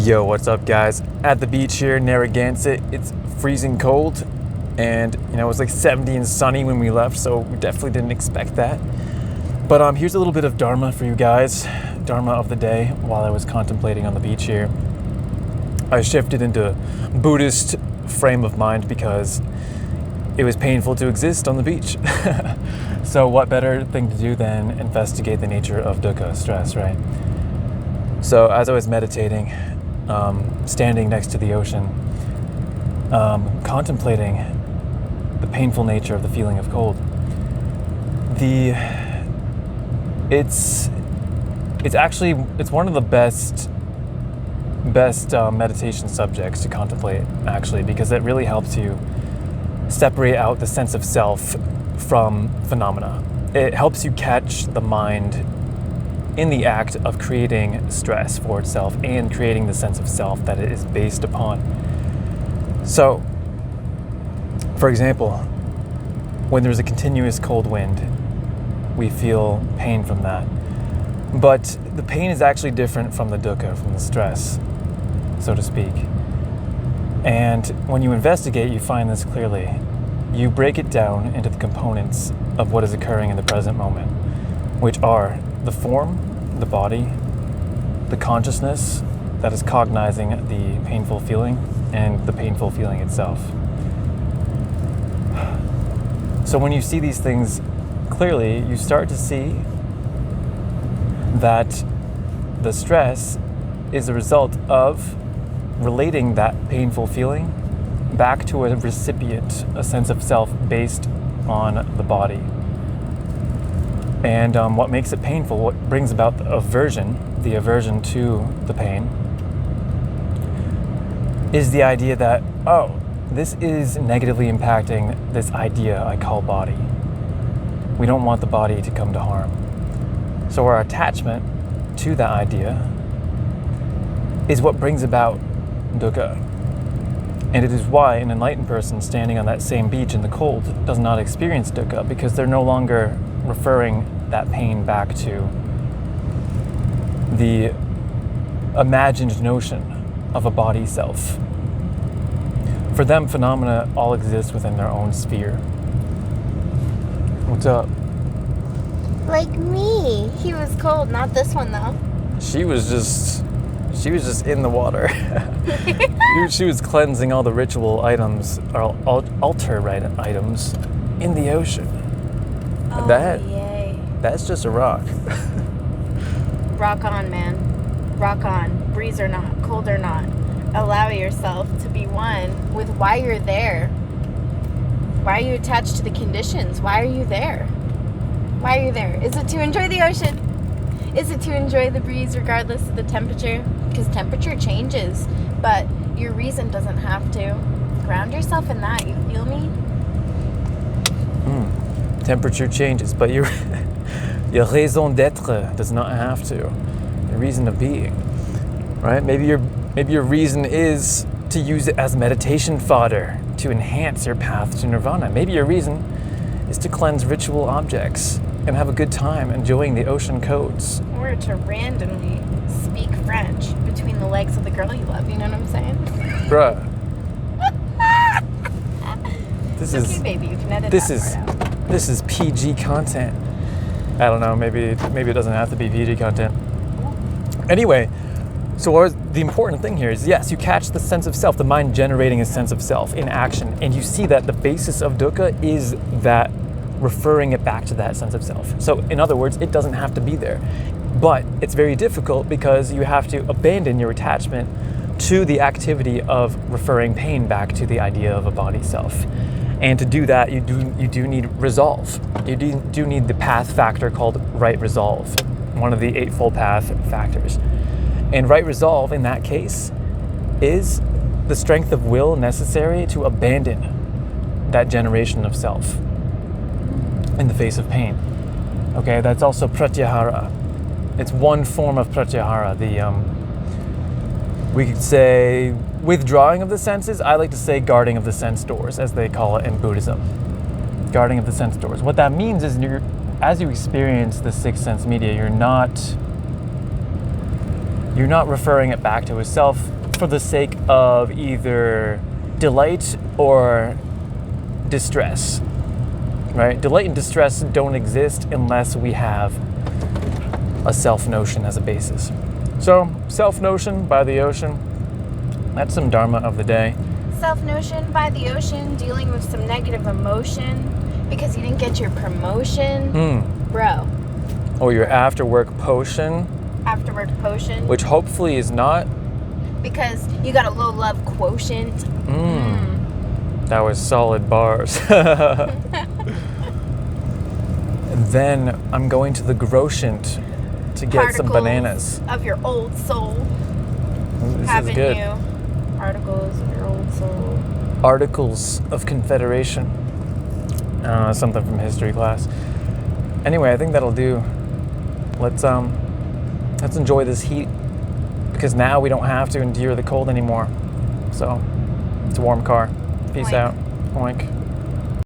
Yo, what's up, guys? At the beach here, Narragansett. It's freezing cold, and it was like 70 and sunny when we left, so we definitely didn't expect that. But here's a little bit of Dharma for you guys. Dharma of the day while I was contemplating on the beach here. I shifted into Buddhist frame of mind because it was painful to exist on the beach. So what better thing to do than investigate the nature of dukkha, stress, right? So as I was meditating, standing next to the ocean, contemplating the painful nature of the feeling of cold, it's one of the best meditation subjects to contemplate, actually, because it really helps you separate out the sense of self from phenomena. It helps you catch the mind in the act of creating stress for itself and creating the sense of self that it is based upon. So, for example, when there's a continuous cold wind, we feel pain from that. But the pain is actually different from the dukkha, from the stress, so to speak. And when you investigate, you find this clearly. You break it down into the components of what is occurring in the present moment, which are the form, the body, the consciousness that is cognizing the painful feeling, and the painful feeling itself. So when you see these things clearly, you start to see that the stress is a result of relating that painful feeling back to a recipient, a sense of self based on the body. And what makes it painful, what brings about the aversion to the pain, is the idea that, oh, this is negatively impacting this idea I call body. We don't want the body to come to harm. So our attachment to that idea is what brings about dukkha. And it is why an enlightened person standing on that same beach in the cold does not experience dukkha, because they're no longer referring that pain back to the imagined notion of a body self. For them, phenomena all exist within their own sphere. What's up? Like me. He was cold, not this one though. She was just in the water. She was cleansing all the ritual items, or altar items, in the ocean. Oh, yay. That's just a rock. Rock on, man. Rock on. Breeze or not, cold or not. Allow yourself to be one with why you're there. Why are you attached to the conditions? Why are you there? Why are you there? Is it to enjoy the ocean? Is it to enjoy the breeze regardless of the temperature? Because temperature changes, but your reason doesn't have to. Ground yourself in that, you feel me? Temperature changes, but your raison d'être does not have to. The reason of being, right? Maybe your reason is to use it as meditation fodder to enhance your path to nirvana. Maybe your reason is to cleanse ritual objects and have a good time enjoying the ocean codes. Or to randomly speak French between the legs of the girl you love, you know what I'm saying? Bruh. Okay, baby, you can edit that part out. This is PG content. I don't know, maybe it doesn't have to be PG content. Anyway, so the important thing here is, yes, you catch the sense of self, the mind generating a sense of self in action, and you see that the basis of dukkha is that referring it back to that sense of self. So in other words, it doesn't have to be there. But it's very difficult because you have to abandon your attachment to the activity of referring pain back to the idea of a body self. And to do that, you do need resolve. You do need the path factor called right resolve, one of the Eightfold Path factors. And right resolve in that case is the strength of will necessary to abandon that generation of self in the face of pain. Okay, that's also pratyahara. It's one form of pratyahara. We could say withdrawing of the senses. I like to say guarding of the sense doors, as they call it in Buddhism. Guarding of the sense doors. What that means is as you experience the sixth sense media, you're not you're not referring it back to a self for the sake of either delight or distress, right? Delight and distress don't exist unless we have a self notion as a basis. So, self notion by the ocean, that's some Dharma of the day. Self-notion by the ocean, dealing with some negative emotion because you didn't get your promotion. Bro. Or your after work potion. After work potion. Which hopefully is not. Because you got a low love quotient. That was solid bars. And then I'm going to the groceant to get some bananas. Of your old soul. This Haven't is good. you? Articles of your old soul. Articles of Confederation. Something from history class. Anyway, I think that'll do. Let's enjoy this heat, because now we don't have to endure the cold anymore. So, it's a warm car. Peace Oink. out. Oink.